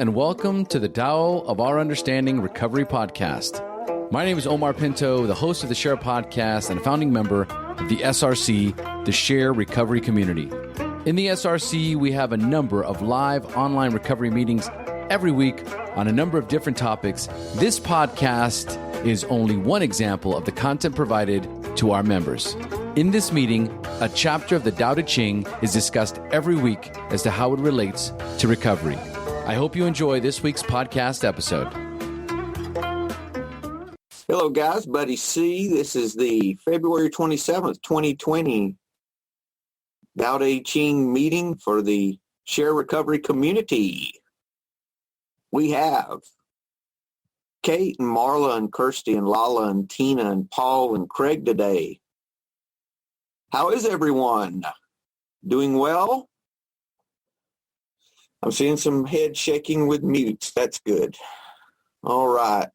and welcome to the Tao of Our Understanding Recovery Podcast. My name is Omar Pinto, the host of the Share Podcast and a founding member of the SRC, the Share Recovery Community. In the SRC, we have a number of live online recovery meetings every week on a number of different topics. This podcast is only one example of the content provided to our members. In this meeting, a chapter of the Tao Te Ching is discussed every week as to how it relates to recovery. I hope you enjoy this week's podcast episode. Hello, guys. Buddy C. This is the February 27th, 2020 Tao Te Ching meeting for the Share Recovery Community. We have Kate and Marla and Kirsty and Lala and Tina and Paul and Craig today. How is everyone? Doing well? I'm seeing some head shaking with mutes. That's good. All right.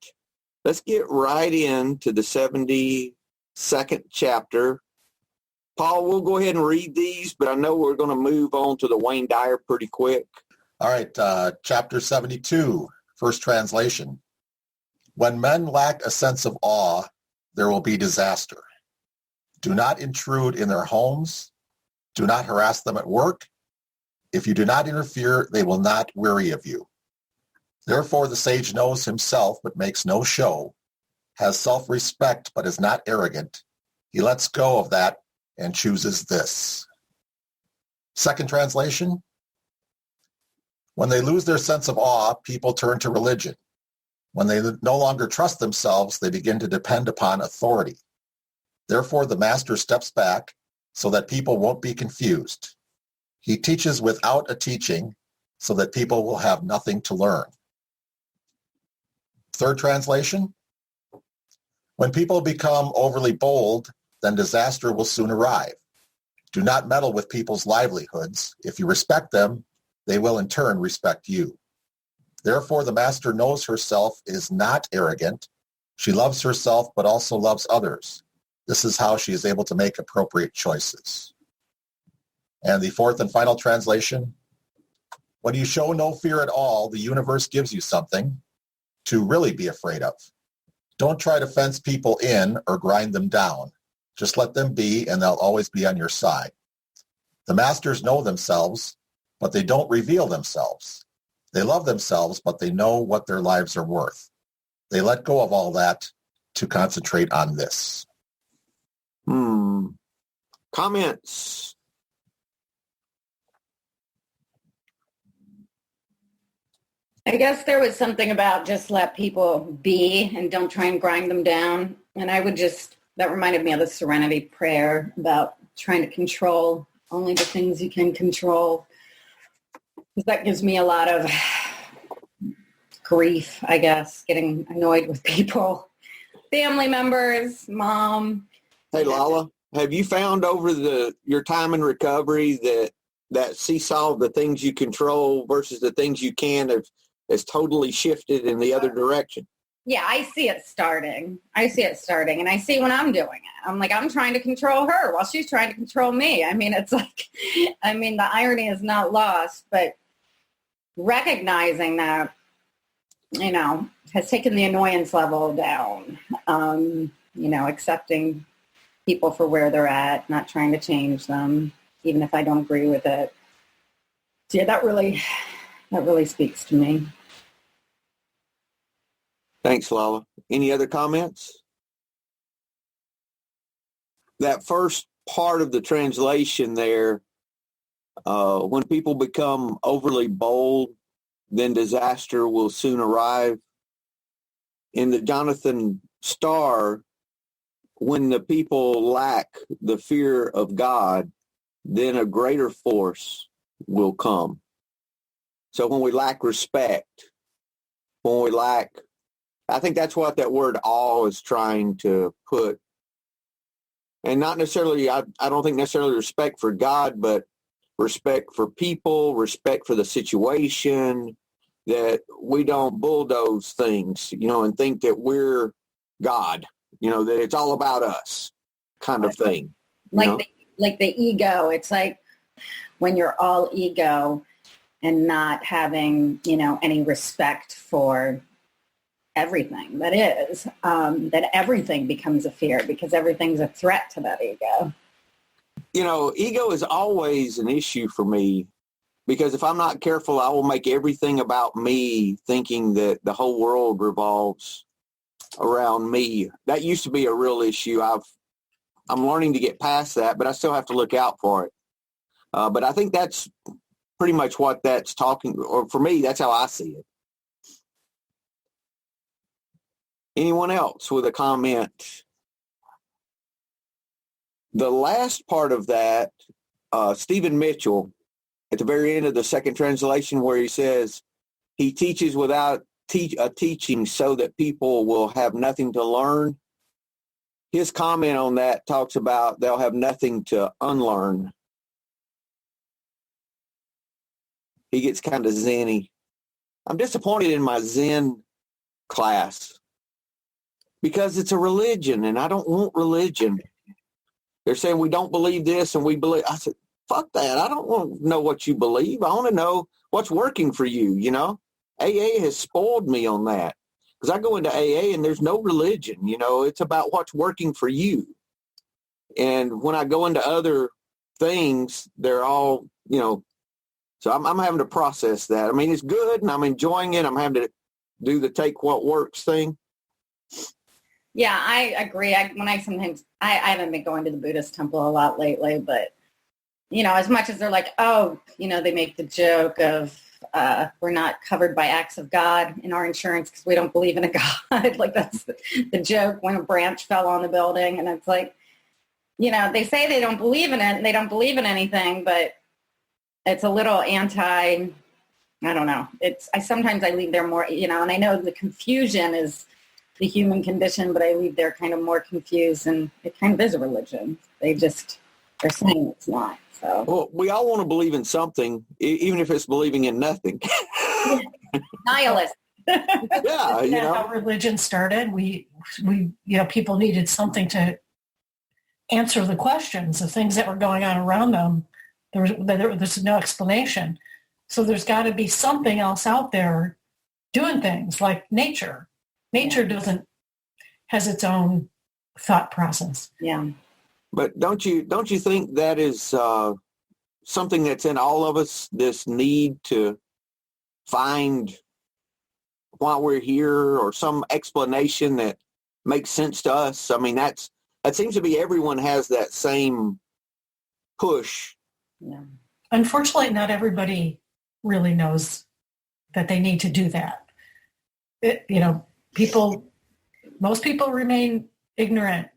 Let's get right into the 72nd chapter. Paul, we'll go ahead and read these, but I know we're going to move on to the Wayne Dyer pretty quick. All right, chapter 72, first translation. When men lack a sense of awe, there will be disaster. Do not intrude in their homes. Do not harass them at work. If you do not interfere, they will not weary of you. Therefore, the sage knows himself but makes no show, has self-respect but is not arrogant. He lets go of that and chooses this. Second translation. When they lose their sense of awe, people turn to religion. When they no longer trust themselves, they begin to depend upon authority. Therefore, the master steps back so that people won't be confused. He teaches without a teaching so that people will have nothing to learn. Third translation. When people become overly bold, then disaster will soon arrive. Do not meddle with people's livelihoods. If you respect them, they will in turn respect you. Therefore, the master knows herself is not arrogant. She loves herself, but also loves others. This is how she is able to make appropriate choices. And the fourth and final translation. When you show no fear at all, the universe gives you something to really be afraid of. Don't try to fence people in or grind them down. Just let them be, and they'll always be on your side. The masters know themselves, but they don't reveal themselves. They love themselves, but they know what their lives are worth. They let go of all that to concentrate on this. Comments? I guess there was something about just let people be and don't try and grind them down. And that reminded me of the Serenity Prayer about trying to control only the things you can control. Because that gives me a lot of grief, I guess, getting annoyed with people, family members, mom. Hey, Lala, have you found over your time in recovery that seesaw of the things you control versus the things you can has totally shifted in the other direction? Yeah, I see it starting. And I see when I'm doing it. I'm like, I'm trying to control her while she's trying to control me. I mean, the irony is not lost, but recognizing that, has taken the annoyance level down. Accepting people for where they're at, not trying to change them, even if I don't agree with it. So yeah, that really speaks to me. Thanks, Lala. Any other comments? That first part of the translation there, when people become overly bold, then disaster will soon arrive. In the Jonathan Starr, when the people lack the fear of God, then a greater force will come. So when we lack respect, I think that's what that word awe is trying to put. And not necessarily, I don't think necessarily respect for God, but respect for people, respect for the situation, that we don't bulldoze things, and think that we're God, that it's all about us kind of thing. Like the ego. It's like when you're all ego, and not having, any respect for everything that is, that everything becomes a fear because everything's a threat to that ego. Ego is always an issue for me because if I'm not careful, I will make everything about me, thinking that the whole world revolves around me. That used to be a real issue. I'm learning to get past that, but I still have to look out for it. But I think that's pretty much what that's talking, or for me, that's how I see it. Anyone else with a comment? The last part of that, Stephen Mitchell, at the very end of the second translation where he says, he teaches without a teaching so that people will have nothing to learn. His comment on that talks about they'll have nothing to unlearn. He gets kind of zen-y. I'm disappointed in my Zen class because it's a religion, and I don't want religion. They're saying we don't believe this and we believe. I said, fuck that. I don't want to know what you believe. I want to know what's working for you, AA has spoiled me on that because I go into AA and there's no religion. It's about what's working for you. And when I go into other things, they're all, so I'm having to process that. I mean, it's good and I'm enjoying it. I'm having to do the take what works thing. Yeah, I agree. I haven't been going to the Buddhist temple a lot lately, but, as much as they're like, they make the joke of we're not covered by acts of God in our insurance because we don't believe in a God. Like that's the joke when a branch fell on the building. And it's like, they say they don't believe in it and they don't believe in anything, but it's a little I don't know. Sometimes I leave there more, and I know the confusion is the human condition, but I leave there kind of more confused, and it kind of is a religion. They're saying it's not. So. Well, we all want to believe in something, even if it's believing in nothing. Nihilist. Yeah, how religion started. We people needed something to answer the questions of things that were going on around them. There's no explanation. So there's got to be something else out there doing things like nature. Nature has its own thought process. Yeah. But don't you think that is something that's in all of us, this need to find why we're here or some explanation that makes sense to us? I mean, that seems to be everyone has that same push. Yeah. Unfortunately, not everybody really knows that they need to do that. Most people remain ignorant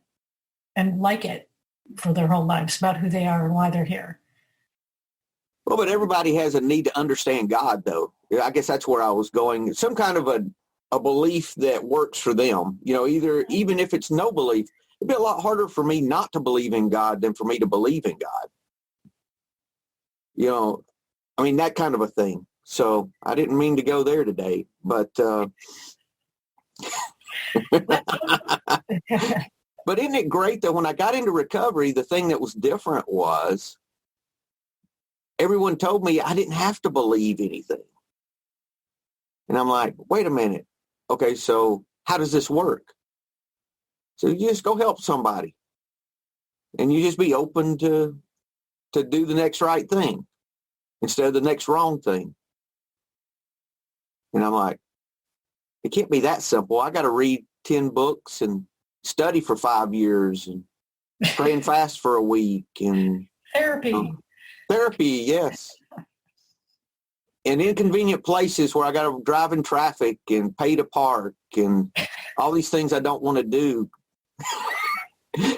and like it for their whole lives about who they are and why they're here. Well, but everybody has a need to understand God, though. I guess that's where I was going. Some kind of a belief that works for them. Even if it's no belief, it'd be a lot harder for me not to believe in God than for me to believe in God. That kind of a thing. So I didn't mean to go there today, but but isn't it great that when I got into recovery, the thing that was different was everyone told me I didn't have to believe anything. And I'm like, wait a minute. Okay, so how does this work? So you just go help somebody. And you just be open to do the next right thing instead of the next wrong thing. And I'm like, it can't be that simple. I got to read 10 books and study for 5 years and pray and fast for a week and therapy, yes. And inconvenient places where I got to drive in traffic and pay to park and all these things I don't want to do.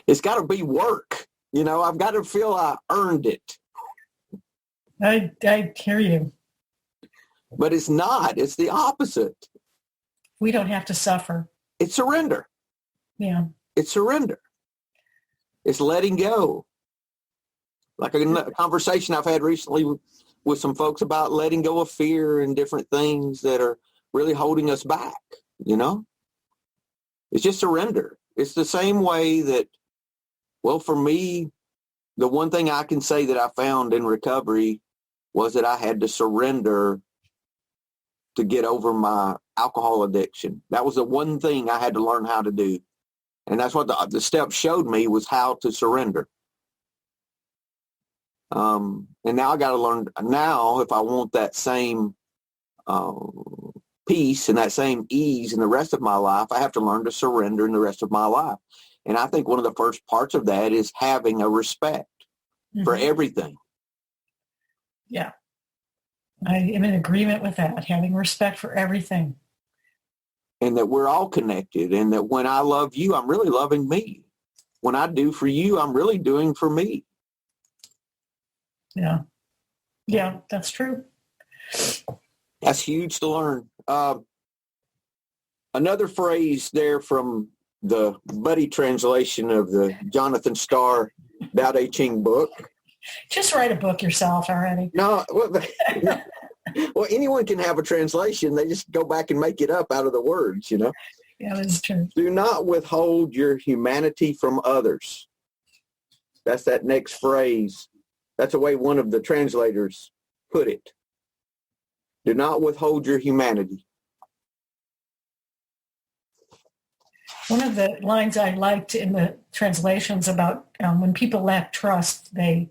It's got to be work. I've got to feel I earned it. I hear you. But it's not. It's the opposite. We don't have to suffer. It's surrender. Yeah. It's surrender. It's letting go. Like a conversation I've had recently with some folks about letting go of fear and different things that are really holding us back, It's just surrender. It's the same way that, well, for me, the one thing I can say that I found in recovery was that I had to surrender to get over my alcohol addiction. That was the one thing I had to learn how to do. And that's what the steps showed me, was how to surrender. And now I got to learn now, if I want that same peace and that same ease in the rest of my life, I have to learn to surrender in the rest of my life. And I think one of the first parts of that is having a respect for everything. Yeah. I am in agreement with that, having respect for everything. And that we're all connected, and that when I love you, I'm really loving me. When I do for you, I'm really doing for me. Yeah. Yeah, that's true. That's huge to learn. Another phrase there from the Buddy translation of the Jonathan Starr Tao Te Ching book. Just write a book yourself already. No, well, anyone can have a translation. They just go back and make it up out of the words, you know. Yeah, that's true. Do not withhold your humanity from others. That's that next phrase. That's the way one of the translators put it. Do not withhold your humanity. One of the lines I liked in the translations about when people lack trust, I'm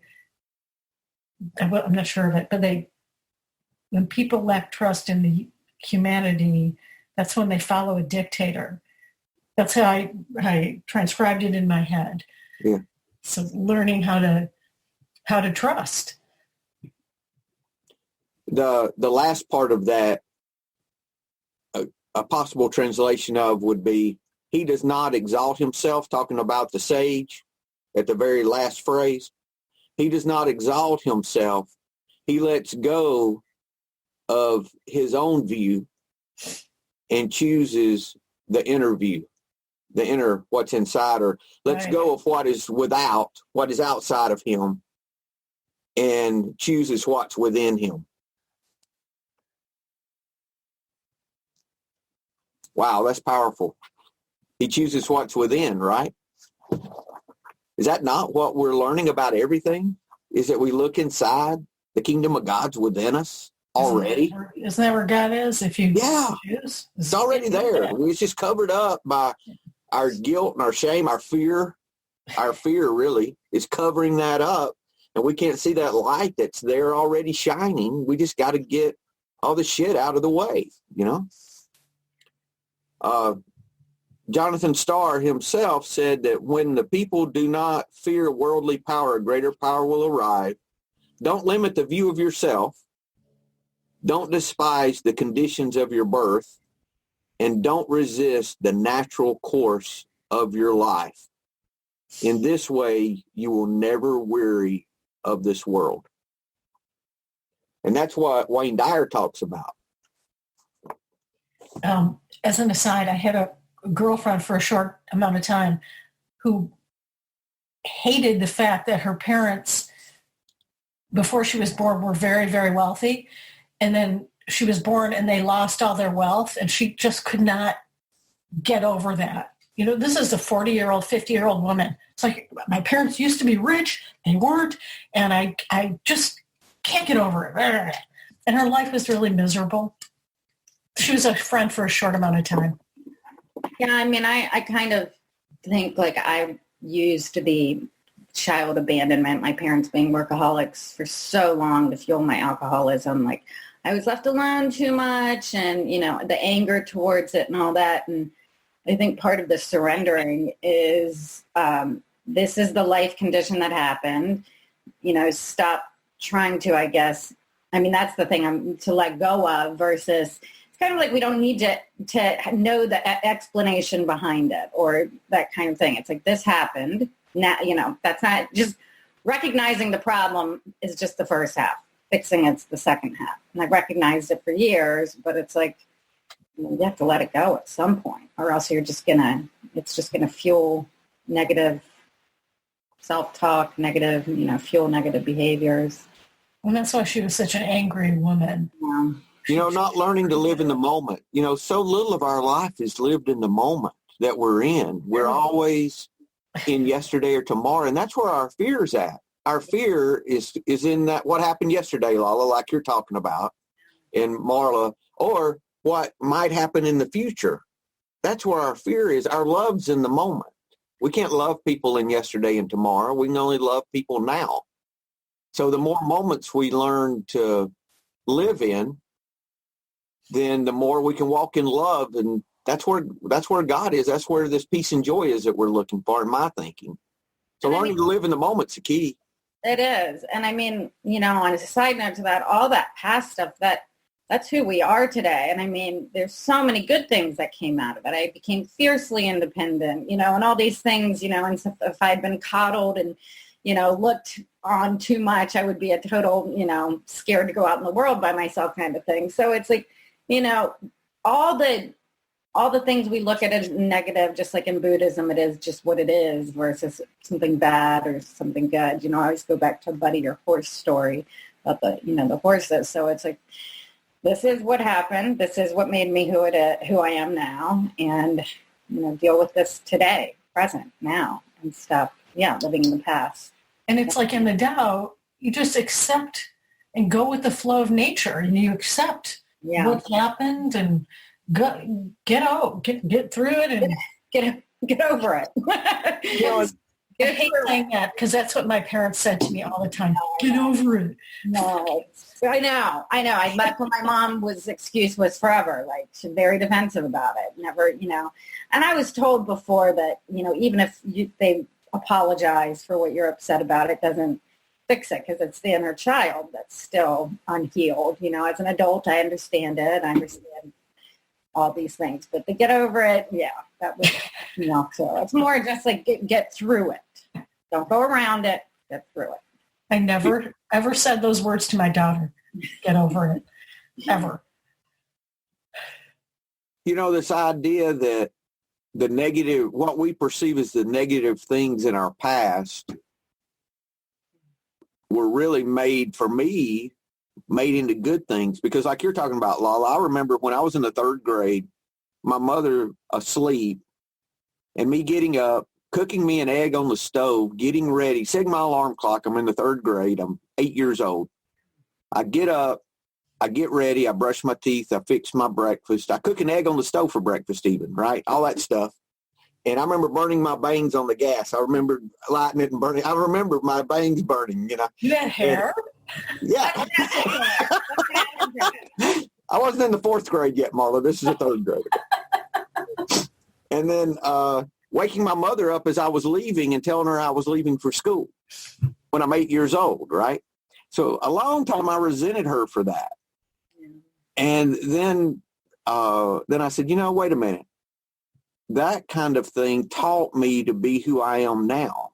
not sure of it, but when people lack trust in the humanity, that's when they follow a dictator. That's how I transcribed it in my head. Yeah. So learning how to trust. The last part of that, a possible translation of would be, he does not exalt himself, talking about the sage at the very last phrase. He does not exalt himself. He lets go of his own view and chooses the inner view, the inner, what's inside, or lets go of what is without, what is outside of him, and chooses what's within him. Wow, that's powerful. He chooses what's within, right? Is that not what we're learning about everything? Is that we look inside, the kingdom of God's within us already? Isn't that where God is? If you choose? It's already there. It's just covered up by our guilt and our shame, our fear. Our fear really is covering that up, and we can't see that light that's there already shining. We just got to get all the shit out of the way, you know? Jonathan Starr himself said that when the people do not fear worldly power, a greater power will arrive. Don't limit the view of yourself. Don't despise the conditions of your birth. And don't resist the natural course of your life. In this way, you will never weary of this world. And that's what Wayne Dyer talks about. As an aside, I had a girlfriend for a short amount of time who hated the fact that her parents, before she was born, were very, very wealthy. And then she was born and they lost all their wealth, and she just could not get over that. You know, this is a 40-year-old, 50-year-old woman. It's like, my parents used to be rich, they weren't, and I just can't get over it. And her life was really miserable. She was a friend for a short amount of time. Yeah, I mean, I kind of think like I used the child abandonment, my parents being workaholics for so long to fuel my alcoholism. Like I was left alone too much, and, you know, the anger towards it and all that. And I think part of the surrendering is this is the life condition that happened. You know, stop trying to, I guess, I mean, that's the thing to let go of versus kind of like we don't need to know the explanation behind it or that kind of thing. It's like, this happened. Now, you know, that's not just recognizing the problem is just the first half. Fixing it's the second half. And I've recognized it for years, but it's like, you have to let it go at some point, or else it's just gonna fuel negative self-talk, negative, fuel negative behaviors. And that's why she was such an angry woman. Yeah. Not learning to live in the moment. So little of our life is lived in the moment that we're in. We're always in yesterday or tomorrow, and that's where our fear's at. our fear is in that what happened yesterday, Lala, like you're talking about, and Marla, or what might happen in the future. That's where our fear is. Our love's in the moment. We can't love people in yesterday and tomorrow. We can only love people now. So the more moments we learn to live in, then the more we can walk in love. And that's where God is. That's where this peace and joy is that we're looking for, in my thinking. So learning to live in the moment's the key. It is. And I mean, on a side note to that, all that past stuff, that's who we are today. And I mean, there's so many good things that came out of it. I became fiercely independent, and all these things, and if I had been coddled and, looked on too much, I would be a total, scared to go out in the world by myself kind of thing. So it's like, all the things we look at as negative, just like in Buddhism, it is just what it is versus something bad or something good. I always go back to Buddy, your horse story about the horses. So it's like, this is what happened. This is what made me who I am now, and deal with this today, present, now, and stuff. Yeah, living in the past. And it's like in the Tao, you just accept and go with the flow of nature, and you accept what's happened and get through it and get over it. I hate saying that because that's what my parents said to me all the time. Get over it. No, I know. My mom's excuse was forever. Like, she's very defensive about it. Never, And I was told before that, even if they apologize for what you're upset about, it doesn't fix it because it's the inner child that's still unhealed. As an adult, I understand it. I understand all these things, but to get over it, that was, so it's more just like get through it. Don't go around it, get through it. I never ever said those words to my daughter. Get over it, ever. This idea that the negative, what we perceive as the negative things in our past were really made into good things. Because like you're talking about, Lala, I remember when I was in the 3rd grade, my mother asleep and me getting up, cooking me an egg on the stove, getting ready, setting my alarm clock. I'm in the 3rd grade. I'm 8 years old. I get up, I get ready, I brush my teeth, I fix my breakfast. I cook an egg on the stove for breakfast even, right? All that stuff. And I remember burning my bangs on the gas. I remember lighting it and burning. I remember my bangs burning, You had hair? Yeah. I wasn't in the 4th grade yet, Marla. This is a 3rd grade. And then waking my mother up as I was leaving and telling her I was leaving for school when I'm 8 years old, right? So a long time I resented her for that. And then I said, wait a minute. That kind of thing taught me to be who I am now.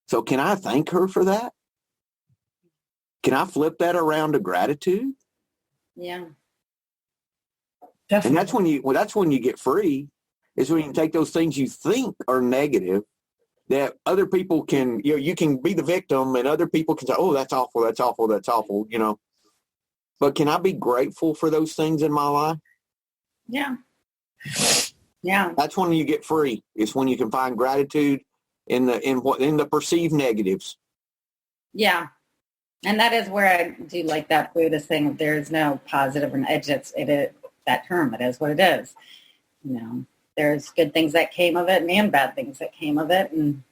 So can I thank her for that? Can I flip that around to gratitude? Yeah. Definitely. And that's when you get free, is when you can take those things you think are negative that other people can, you can be the victim and other people can say, oh, that's awful, that's awful, that's awful, But can I be grateful for those things in my life? Yeah. Yeah. That's when you get free. It's when you can find gratitude in the perceived negatives. Yeah. And that is where I do like that Buddhist thing. There is no positive or negative. It is that term. It is what it is. There's good things that came of it and bad things that came of it. And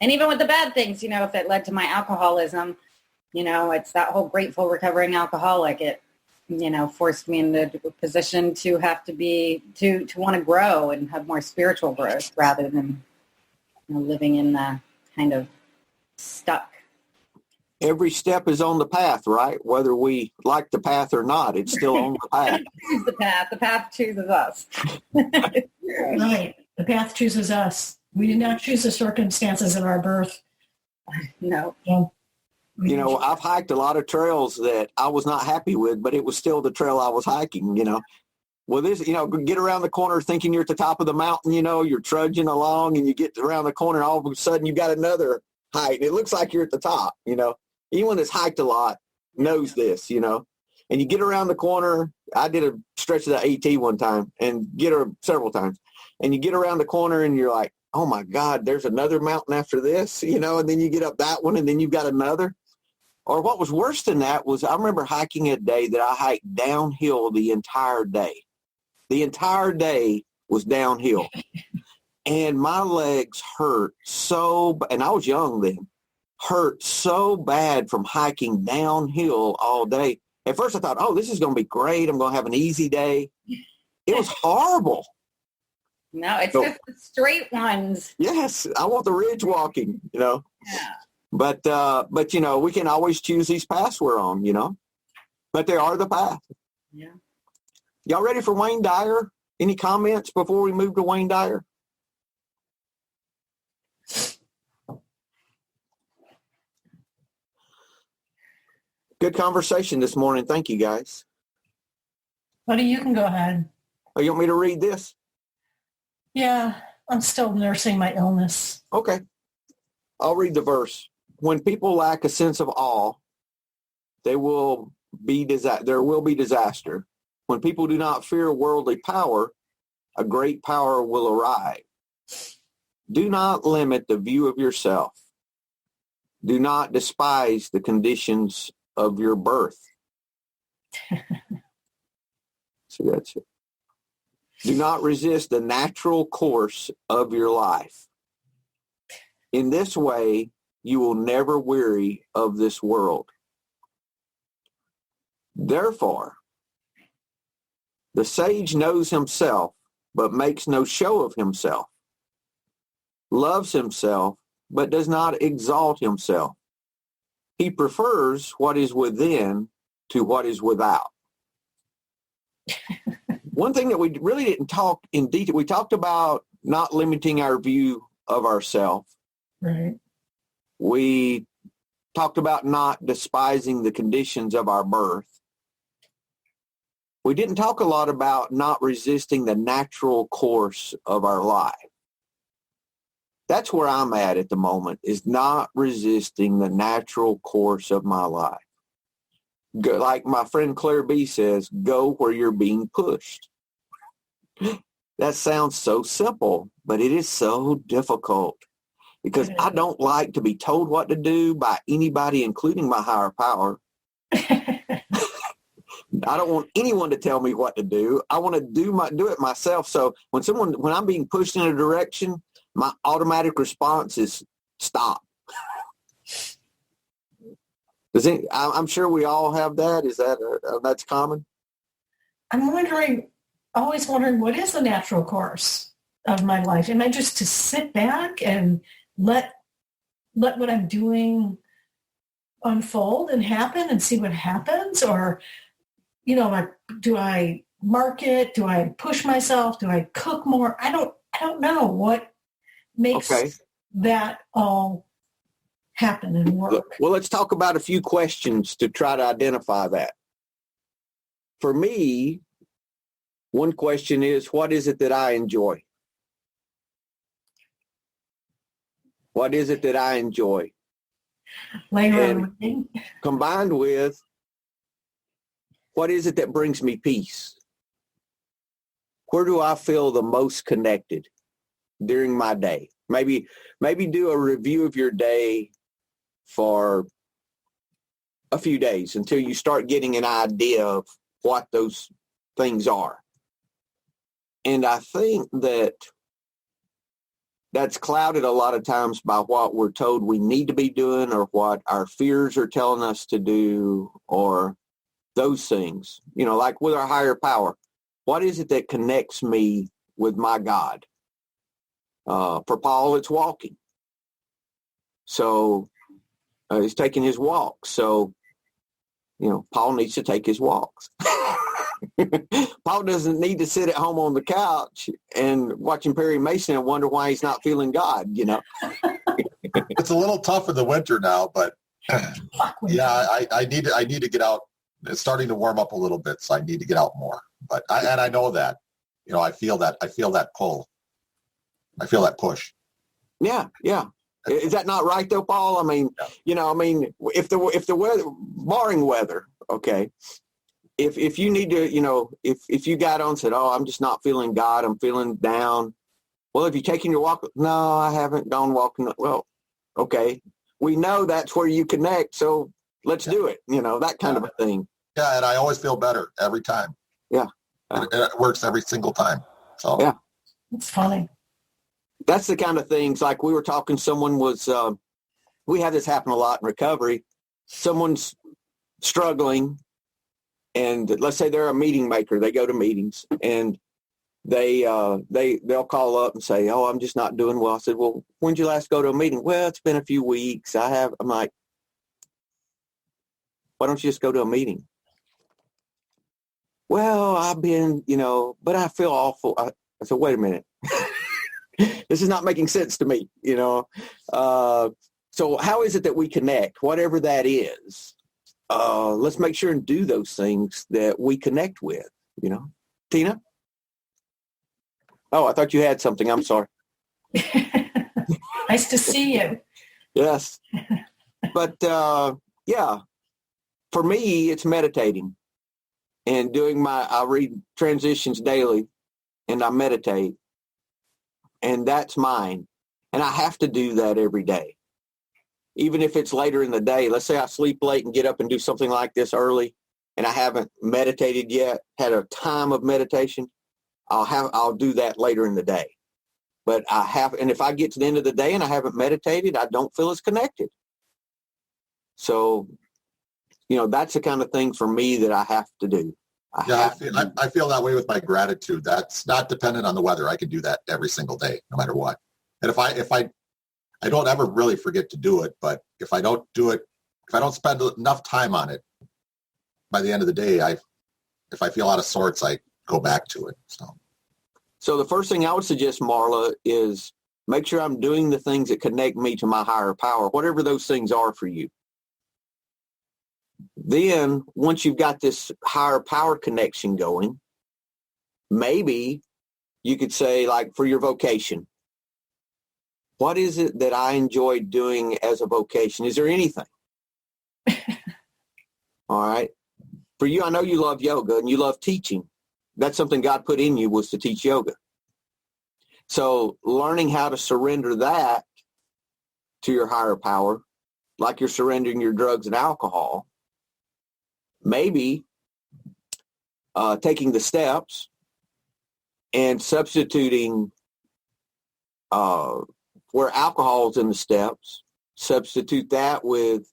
even with the bad things, if it led to my alcoholism, it's that whole grateful recovering alcoholic. It, forced me into a position to have to be, to want to grow and have more spiritual growth rather than living in the kind of stuck. Every step is on the path, right? Whether we like the path or not, it's still on the path. Choose the path. The path chooses us. Right. The path chooses us. We did not choose the circumstances of our birth. No. I've hiked a lot of trails that I was not happy with, but it was still the trail I was hiking, Well, this, get around the corner thinking you're at the top of the mountain, you're trudging along and you get around the corner and all of a sudden you got another height. It looks like you're at the top, Anyone that's hiked a lot knows this, And you get around the corner. I did a stretch of the AT one time and several times. And you get around the corner and you're like, oh my God, there's another mountain after this, and then you get up that one and then you've got another. Or what was worse than that was I remember hiking a day that I hiked downhill the entire day. The entire day was downhill. And my legs hurt and I was young then, hurt so bad from hiking downhill all day. At first I thought, oh, this is going to be great. I'm going to have an easy day. It was horrible. No, it's just the straight ones. Yes, I want the ridge walking, Yeah. But we can always choose these paths we're on, But they are the path. Yeah. Y'all ready for Wayne Dyer? Any comments before we move to Wayne Dyer? Good conversation this morning. Thank you, guys. Buddy, you can go ahead. Oh, you want me to read this? Yeah, I'm still nursing my illness. Okay. I'll read the verse. When people lack a sense of awe, there will be disaster. When people do not fear worldly power, a great power will arrive. Do not limit the view of yourself. Do not despise the conditions of your birth. So that's it. Do not resist the natural course of your life. In this way, you will never weary of this world. Therefore, the sage knows himself, but makes no show of himself, loves himself, but does not exalt himself. He prefers what is within to what is without. One thing that we really didn't talk in detail, we talked about not limiting our view of ourselves. Right. We talked about not despising the conditions of our birth. We didn't talk a lot about not resisting the natural course of our life. That's where I'm at the moment, is not resisting the natural course of my life. Go, like my friend Claire B says, go where you're being pushed. That sounds so simple, but it is so difficult because I don't like to be told what to do by anybody, including my higher power. I don't want anyone to tell me what to do. I want to do it myself. So when I'm being pushed in a direction, my automatic response is stop. I'm sure we all have that. Is that's common? I'm always wondering, what is the natural course of my life? Am I just to sit back and let what I'm doing unfold and happen and see what happens? Or, do I market? Do I push myself? Do I cook more? I don't know what makes that all happen and work. Well, let's talk about a few questions to try to identify that. For me, one question is, what is it that I enjoy? What is it that I enjoy? Combined with, what is it that brings me peace? Where do I feel the most connected during my day? Maybe do a review of your day for a few days until you start getting an idea of what those things are. And I think that's clouded a lot of times by what we're told we need to be doing or what our fears are telling us to do or those things, like with our higher power. What is it that connects me with my God? For Paul, it's walking. So he's taking his walks. So, Paul needs to take his walks. Paul doesn't need to sit at home on the couch and watching Perry Mason and wonder why he's not feeling God, It's a little tough in the winter now, but yeah, I need to get out. It's starting to warm up a little bit, so I need to get out more. But I know that, I feel that pull. I feel that push. Yeah. Is that not right though, Paul? I mean, if the weather, barring weather, okay. If you need to, if you got on and said, oh, I'm just not feeling God, I'm feeling down, Well, have you taken your walk? No, I haven't gone walking. Well, okay. We know that's where you connect, so let's do it. That kind of a thing. Yeah, and I always feel better every time. Yeah. It works every single time. So yeah. It's funny. That's the kind of things, like we were talking, someone was, we have this happen a lot in recovery. Someone's struggling, and let's say they're a meeting maker. They go to meetings, and they'll call up and say, "Oh, I'm just not doing well." I said, "Well, when did you last go to a meeting?" "Well, it's been a few weeks. I'm like, "Why don't you just go to a meeting?" "Well, I've been, but I feel awful." I said, "Wait a minute. This is not making sense to me, So how is it that we connect, whatever that is? Let's make sure and do those things that we connect with, Tina? Oh, I thought you had something. I'm sorry. Nice to see you. Yes. But, yeah, for me, it's meditating and I read transitions daily and I meditate, and that's mine. And I have to do that every day. Even if it's later in the day, let's say I sleep late and get up and do something like this early and I haven't meditated yet, had a time of meditation, I'll do that later in the day. But and if I get to the end of the day and I haven't meditated, I don't feel as connected. So, that's the kind of thing for me that I have to do. I feel that way with my gratitude. That's not dependent on the weather. I can do that every single day, no matter what. And if I don't ever really forget to do it, but if I don't do it, if I don't spend enough time on it, by the end of the day, if I feel out of sorts, I go back to it. So the first thing I would suggest, Marla, is make sure I'm doing the things that connect me to my higher power, whatever those things are for you. Then once you've got this higher power connection going, maybe you could say, like, for your vocation, what is it that I enjoy doing as a vocation? Is there anything? All right. For you, I know you love yoga and you love teaching. That's something God put in you, was to teach yoga. So learning how to surrender that to your higher power, like you're surrendering your drugs and alcohol, maybe taking the steps and substituting where alcohol is in the steps, substitute that with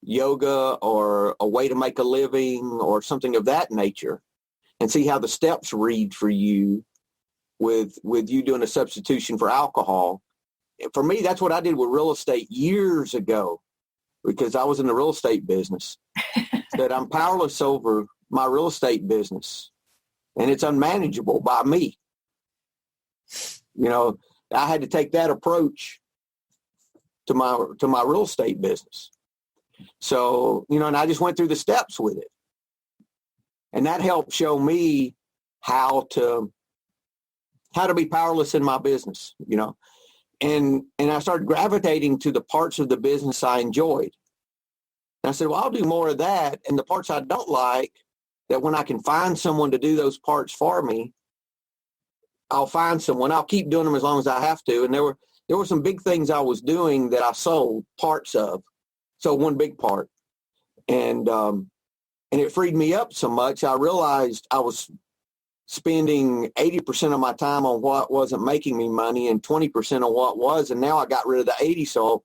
yoga or a way to make a living or something of that nature, and see how the steps read for you with you doing a substitution for alcohol. For me, that's what I did with real estate years ago, because I was in the real estate business. That I'm powerless over my real estate business, and it's unmanageable by me. I had to take that approach to my real estate business. So, and I just went through the steps with it. And that helped show me how to be powerless in my business, And I started gravitating to the parts of the business I enjoyed. And I said, well, I'll do more of that. And the parts I don't like, that when I can find someone to do those parts for me, I'll find someone. I'll keep doing them as long as I have to. And there were some big things I was doing that I sold parts of. So one big part. And it freed me up so much. I realized I was spending 80% of my time on what wasn't making me money and 20% on what was. And now I got rid of the 80. So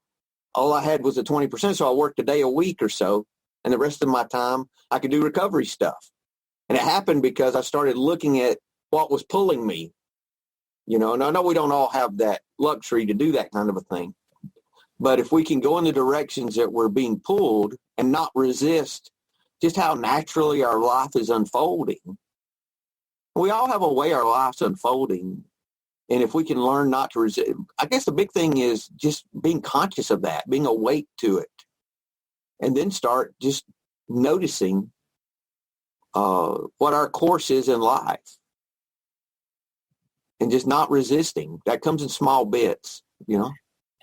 all I had was the 20%. So I worked a day a week or so. And the rest of my time, I could do recovery stuff. And it happened because I started looking at what was pulling me. And I know we don't all have that luxury to do that kind of a thing. But if we can go in the directions that we're being pulled and not resist just how naturally our life is unfolding. We all have a way our life's unfolding. And if we can learn not to resist, I guess the big thing is just being conscious of that, being awake to it. And then start just noticing what our course is in life. And just not resisting. That comes in small bits, And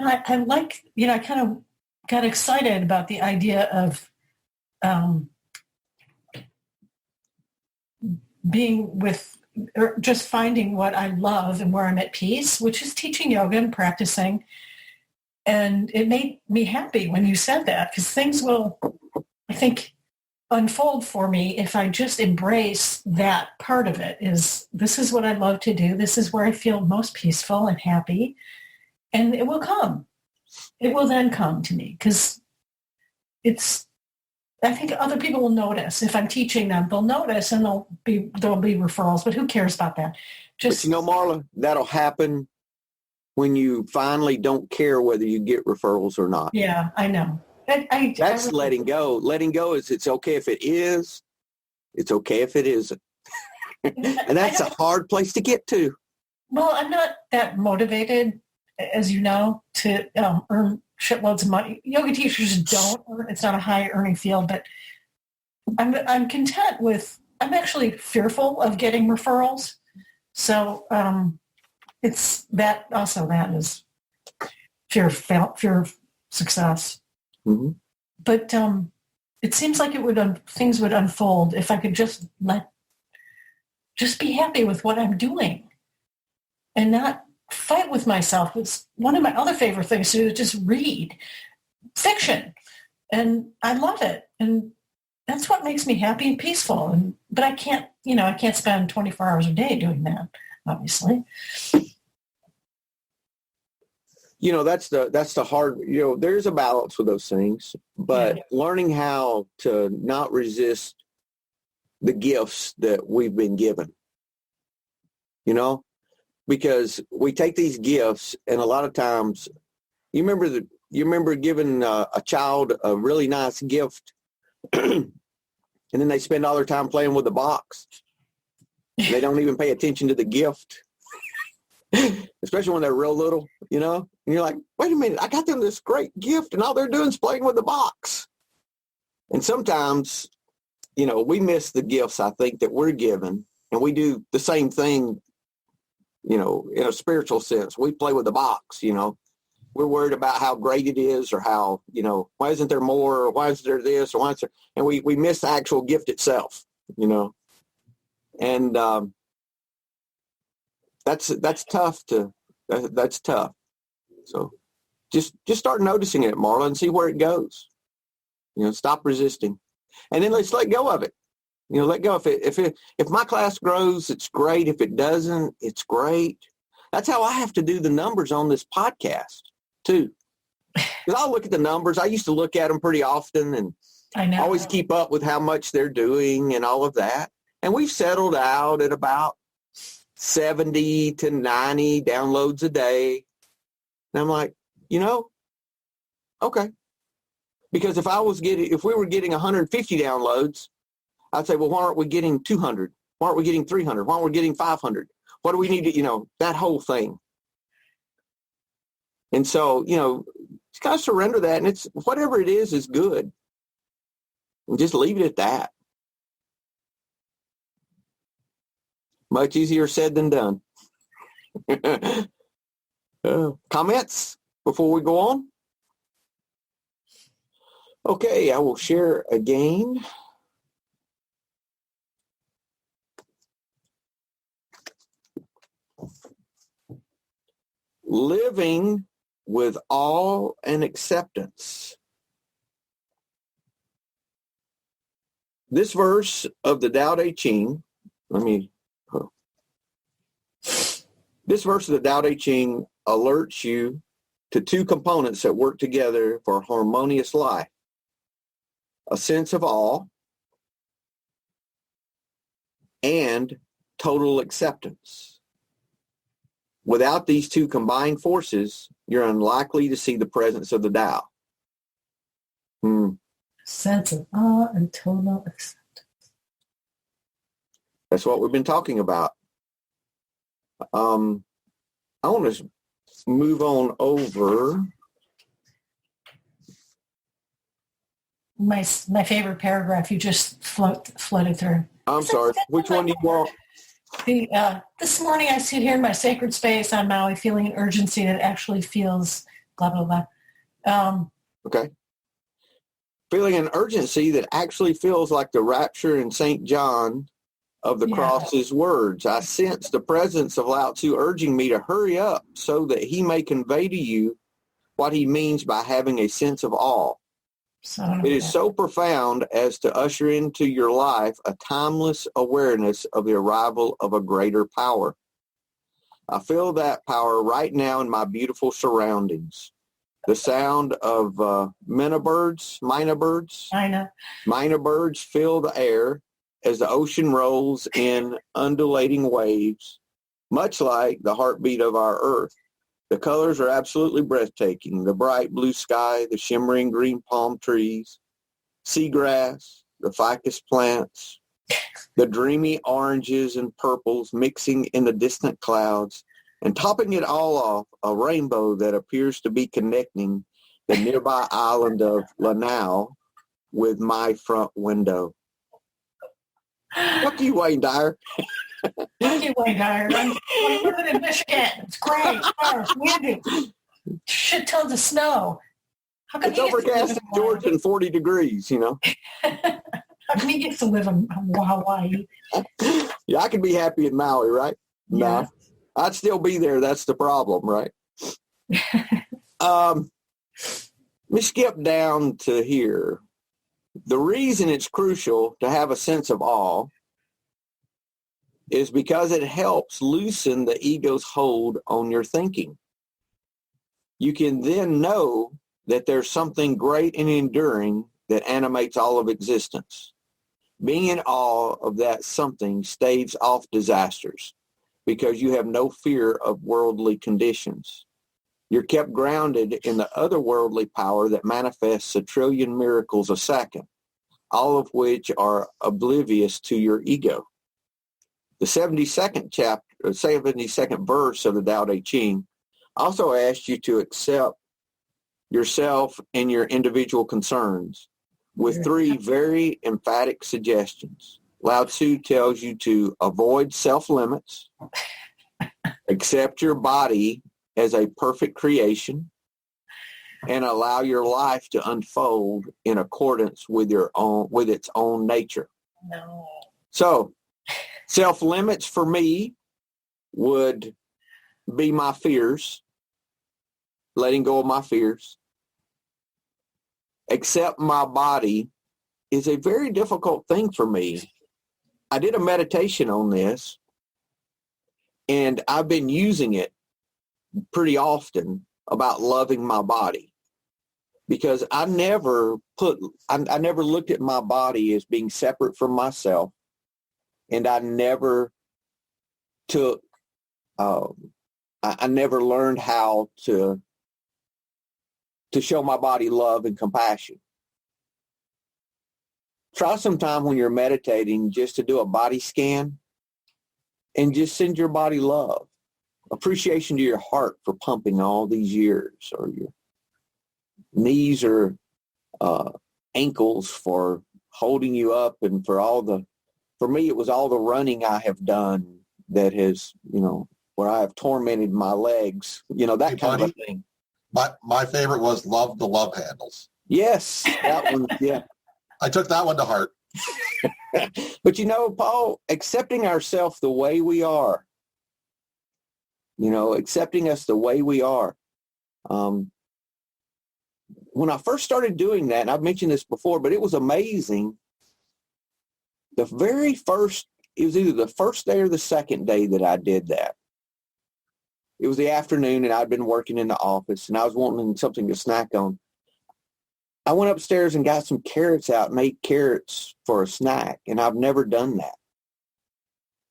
I like, I kind of got excited about the idea of being with or just finding what I love and where I'm at peace, which is teaching yoga and practicing. And it made me happy when you said that, because things will, I think, unfold for me if I just embrace that part of it. Is this is what I love to do. This is where I feel most peaceful and happy. And it will come. It will then come to me, because I think other people will notice. If I'm teaching them, they'll notice, and there'll be referrals, but who cares about that? But Marla, that'll happen when you finally don't care whether you get referrals or not. Yeah, I know. That's letting go. Letting go is it's okay if it is. It's okay if it isn't. And that's a hard place to get to. Well, I'm not that motivated, as you know, to earn shitloads of money. Yoga teachers don't. It's not a high earning field, but I'm content with. I'm actually fearful of getting referrals, so it's that. Also, that is fear of success. Mm-hmm. But it seems like things would unfold if I could just be happy with what I'm doing and not fight with myself. It's one of my other favorite things to do is just read fiction, and I love it, and that's what makes me happy and peaceful. But I can't spend 24 hours a day doing that, obviously. That's the hard, there's a balance with those things, but learning how to not resist the gifts that we've been given, because we take these gifts, and a lot of times you remember giving a child a really nice gift and then they spend all their time playing with the box. They don't even pay attention to the gift. Especially when they're real little, and you're like, wait a minute, I got them this great gift and all they're doing is playing with the box. And sometimes, we miss the gifts, I think, that we're given, and we do the same thing, in a spiritual sense. We play with the box, we're worried about how great it is, or how, why isn't there more, or why isn't there this, or why is there, and we miss the actual gift itself, and, that's tough that's tough. So just start noticing it, Marla, and see where it goes. Stop resisting, and then let's let go of it. Let go. If my class grows, it's great. If it doesn't, it's great. That's how I have to do the numbers on this podcast too. Because I'll look at the numbers. I used to look at them pretty often, and I know. Always keep up with how much they're doing and all of that. And we've settled out at about 70 to 90 downloads a day. And I'm like, okay. Because if we were getting 150 downloads, I'd say, well, why aren't we getting 200? Why aren't we getting 300? Why aren't we getting 500? What do we need to, that whole thing. And so, just got to surrender that. And it's whatever it is good. And just leave it at that. Much easier said than done. Comments before we go on? Okay, I will share again. Living with awe and acceptance. This verse of the Tao Te Ching, this verse of the Tao Te Ching alerts you to two components that work together for a harmonious life. A sense of awe and total acceptance. Without these two combined forces, you're unlikely to see the presence of the Tao. Sense of awe and total acceptance. That's what we've been talking about. I want to move on over. My favorite paragraph you just floated through. I'm sorry. Which one do you want? This morning I sit here in my sacred space on Maui feeling an urgency that actually feels blah, blah, blah. Okay. Feeling an urgency that actually feels like the rapture in St. John of the cross's words. I sense the presence of Lao Tzu urging me to hurry up so that he may convey to you what he means by having a sense of awe. It is so profound as to usher into your life a timeless awareness of the arrival of a greater power. I feel that power right now in my beautiful surroundings. The sound of myna birds fill the air as the ocean rolls in undulating waves, much like the heartbeat of our earth. The colors are absolutely breathtaking. The bright blue sky, the shimmering green palm trees, seagrass, the ficus plants, the dreamy oranges and purples mixing in the distant clouds, and topping it all off, a rainbow that appears to be connecting the nearby island of Lanao with my front window. Fuck you, Wayne Dyer. Thank you, Wayne Dyer. I'm living in Michigan. It's great. It's windy. Shit tons of snow. How come it's overcast in Georgia and 40 degrees, you know. How come he gets to live in Hawaii? Yeah, I could be happy in Maui, right? Yeah. No, I'd still be there. That's the problem, right? Let me skip down to here. The reason it's crucial to have a sense of awe is because it helps loosen the ego's hold on your thinking. You can then know that there's something great and enduring that animates all of existence. Being in awe of that something staves off disasters because you have no fear of worldly conditions. You're kept grounded in the otherworldly power that manifests a trillion miracles a second, all of which are oblivious to your ego. The 72nd verse of the Tao Te Ching also asks you to accept yourself and your individual concerns with 3 very emphatic suggestions. Lao Tzu tells you to avoid self-limits, accept your body as a perfect creation, and allow your life to unfold in accordance with its own nature. No. So, self-limits for me would be my fears, letting go of my fears. Accept my body is a very difficult thing for me. I did a meditation on this, and I've been using it pretty often about loving my body, because I never looked at my body as being separate from myself, and I never took I never learned how to show my body love and compassion. Try sometime when you're meditating just to do a body scan and just send your body love, appreciation to your heart for pumping all these years, or your knees or ankles for holding you up, and for me, it was all the running I have done that has, where I have tormented my legs, that kind of a thing. My favorite was love the love handles. Yes, that one, yeah. I took that one to heart. But Paul, accepting ourselves the way we are, accepting us the way we are. When I first started doing that, and I've mentioned this before, but it was amazing. It was either the first day or the second day that I did that. It was the afternoon, and I'd been working in the office, and I was wanting something to snack on. I went upstairs and got some carrots out and ate carrots for a snack, and I've never done that.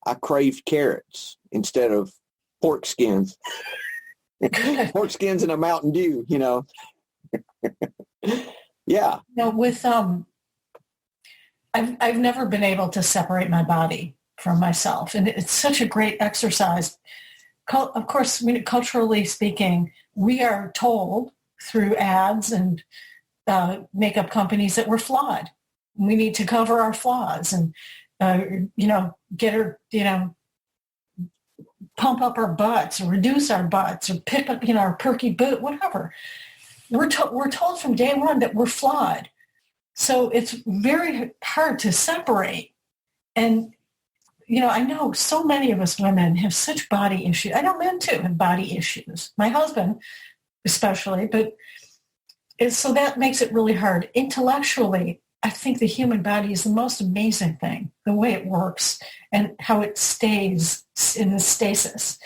I craved carrots instead of pork skins. Pork skins and a Mountain Dew, Yeah. I've never been able to separate my body from myself, and it's such a great exercise. Of course, culturally speaking, we are told through ads and makeup companies that we're flawed. We need to cover our flaws and, get her, pump up our butts or reduce our butts or pick up, our perky boot, whatever. We're told from day one that we're flawed. So it's very hard to separate. And I know so many of us women have such body issues. I know men too have body issues. My husband especially, but so that makes it really hard. Intellectually, I think the human body is the most amazing thing, the way it works and how it stays in the stasis.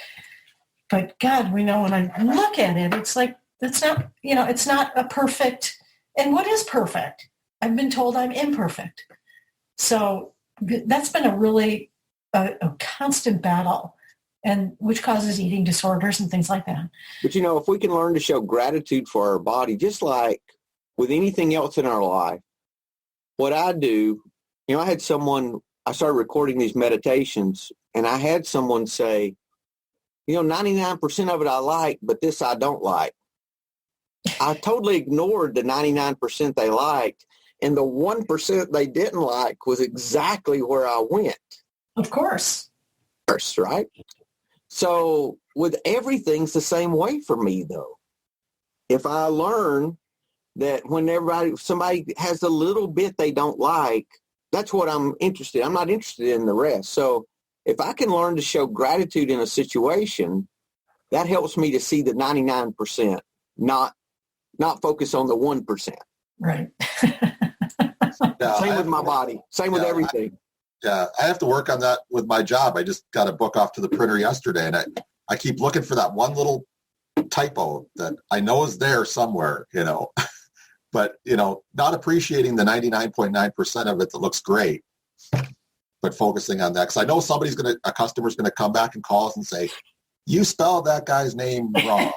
But God, we know when I look at it, it's like, it's not a perfect, and what is perfect? I've been told I'm imperfect. So that's been a constant battle, and which causes eating disorders and things like that. But if we can learn to show gratitude for our body, just like with anything else in our life, what I do, I started recording these meditations, and I had someone say, 99% of it I like, but this I don't like. I totally ignored the 99% they liked, and the 1% they didn't like was exactly where I went. Of course. Right? So with everything's the same way for me, though. If I learn that when somebody has a little bit they don't like, that's what I'm interested in. I'm not interested in the rest. So if I can learn to show gratitude in a situation, that helps me to see the 99%, not focus on the 1%. Right. Same with my body. Same with everything. I have to work on that with my job. I just got a book off to the printer yesterday, and I keep looking for that one little typo that I know is there somewhere, but, not appreciating the 99.9% of it that looks great, but focusing on that. Because I know a customer's going to come back and call us and say, you spelled that guy's name wrong.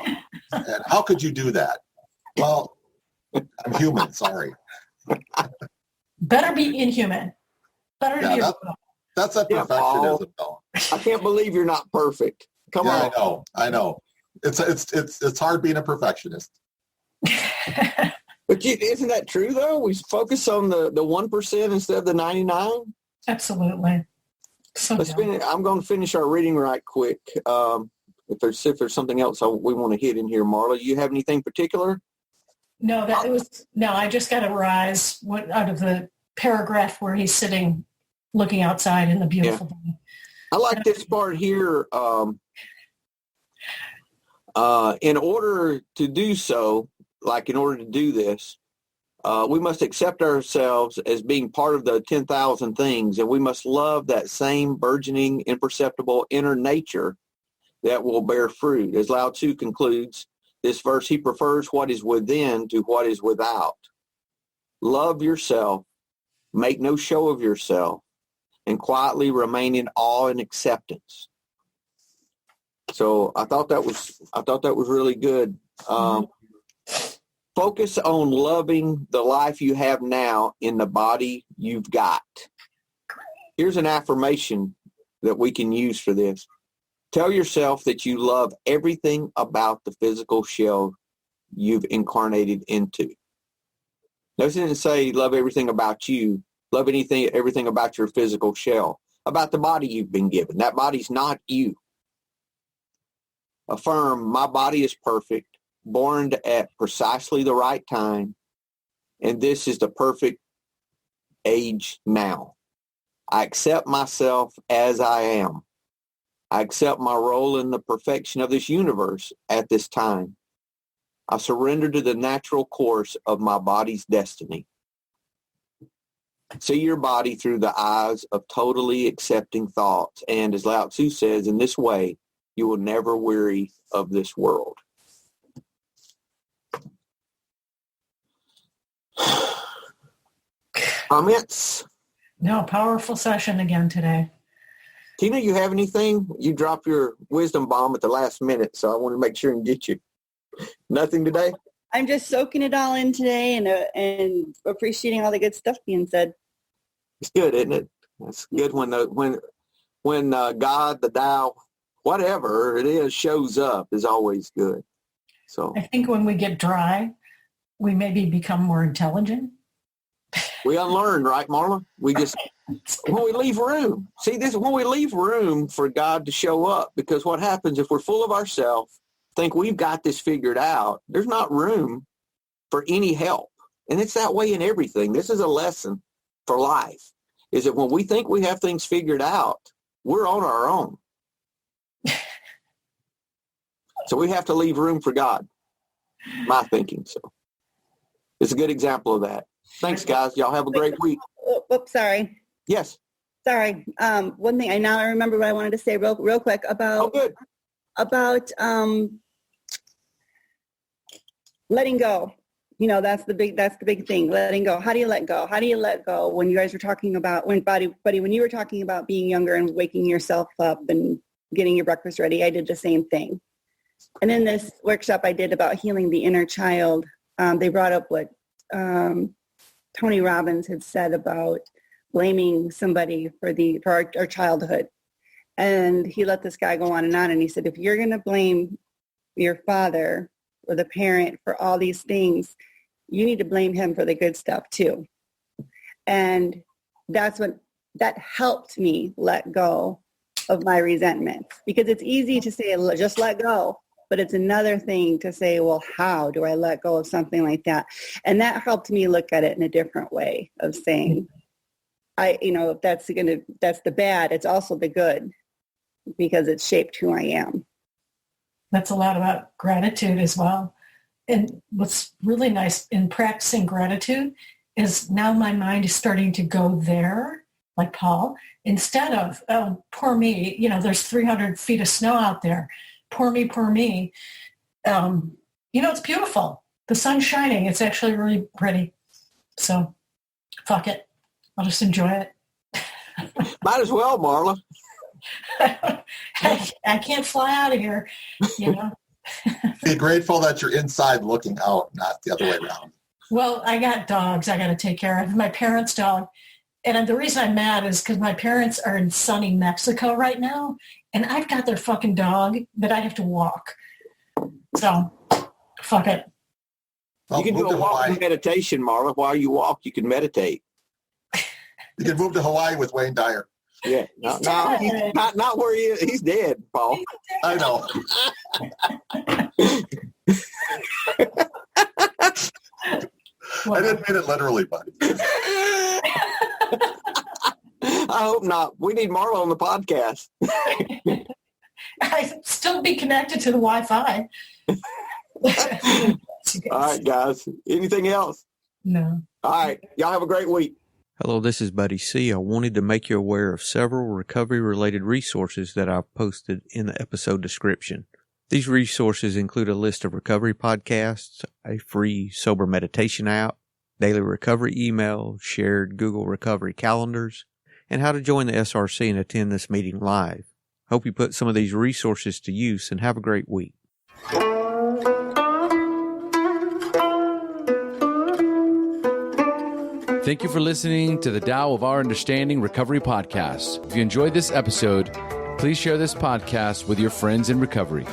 And how could you do that? Well, I'm human. Sorry. Better be inhuman. Better to be. That's a perfectionism, though. I can't believe you're not perfect. Come on. I know. It's hard being a perfectionist. But isn't that true, though? We focus on the 1% instead of the 99. Absolutely. So I'm going to finish our reading right quick. If there's something else we want to hit in here, Marla, do you have anything particular? No, I just got a rise out of the paragraph where he's sitting, looking outside in the beautiful day. I like this part here. In order to do so, in order to do this, we must accept ourselves as being part of the 10,000 things, and we must love that same burgeoning, imperceptible inner nature that will bear fruit. As Lao Tzu concludes this verse, he prefers what is within to what is without. Love yourself, make no show of yourself, and quietly remain in awe and acceptance. So I thought that was really good. Focus on loving the life you have now in the body you've got. Here's an affirmation that we can use for this. Tell yourself that you love everything about the physical shell you've incarnated into. Notice it didn't say love everything about you. Love everything about your physical shell, about the body you've been given. That body's not you. Affirm, my body is perfect, born at precisely the right time, and this is the perfect age now. I accept myself as I am. I accept my role in the perfection of this universe at this time. I surrender to the natural course of my body's destiny. See your body through the eyes of totally accepting thoughts, and as Lao Tzu says, in this way, you will never weary of this world. Comments? No, powerful session again today. Tina, you have anything? You dropped your wisdom bomb at the last minute, so I want to make sure and get you. Nothing today? I'm just soaking it all in today and appreciating all the good stuff being said. It's good, isn't it? It's good when God, the Tao, whatever it is, shows up is always good. So I think when we get dry, we maybe become more intelligent. We unlearn, right, Marla? We just, when we leave room. See, this is when we leave room for God to show up, because what happens if we're full of ourselves, think we've got this figured out, there's not room for any help. And it's that way in everything. This is a lesson for life, is that when we think we have things figured out, we're on our own. So we have to leave room for God, my thinking. So it's a good example of that. Thanks, guys. Y'all have a great week. Oops, sorry. Yes. Sorry. One thing I remember what I wanted to say real quick about letting go. You know, that's the big thing, letting go. How do you let go? How do you let go when you guys were talking about, when you were talking about being younger and waking yourself up and getting your breakfast ready, I did the same thing. And in this workshop I did about healing the inner child, they brought up what Tony Robbins had said about blaming somebody for our childhood. And he let this guy go on, and he said, if you're going to blame your father or the parent for all these things, you need to blame him for the good stuff too. And that helped me let go of my resentment, because it's easy to say, just let go. But it's another thing to say, well, how do I let go of something like that? And that helped me look at it in a different way of saying, if that's the bad, it's also the good, because it's shaped who I am. That's a lot about gratitude as well. And what's really nice in practicing gratitude is now my mind is starting to go there, like Paul, instead of, oh, poor me, there's 300 feet of snow out there. Poor me, poor me. It's beautiful. The sun's shining. It's actually really pretty. So fuck it. I'll just enjoy it. Might as well, Marla. I can't fly out of here, Be grateful that you're inside looking out, not the other way around. Well, I got dogs I got to take care of. My parents' dog. And the reason I'm mad is because my parents are in sunny Mexico right now, and I've got their fucking dog that I have to walk. So, fuck it. Well, you can do a walking meditation, Marla. While you walk, you can meditate. You can move to Hawaii with Wayne Dyer. Yeah, not where he is. He's dead, Paul. I know. I didn't mean it literally, buddy. I hope not. We need Marla on the podcast. I still be connected to the Wi-Fi. All right, guys. Anything else? No. All right. Y'all have a great week. Hello, this is Buddy C. I wanted to make you aware of several recovery-related resources that I've posted in the episode description. These resources include a list of recovery podcasts, a free sober meditation app, daily recovery email, shared Google Recovery calendars, and how to join the SRC and attend this meeting live. Hope you put some of these resources to use and have a great week. Thank you for listening to the Tao of Our Understanding Recovery Podcast. If you enjoyed this episode, please share this podcast with your friends in recovery.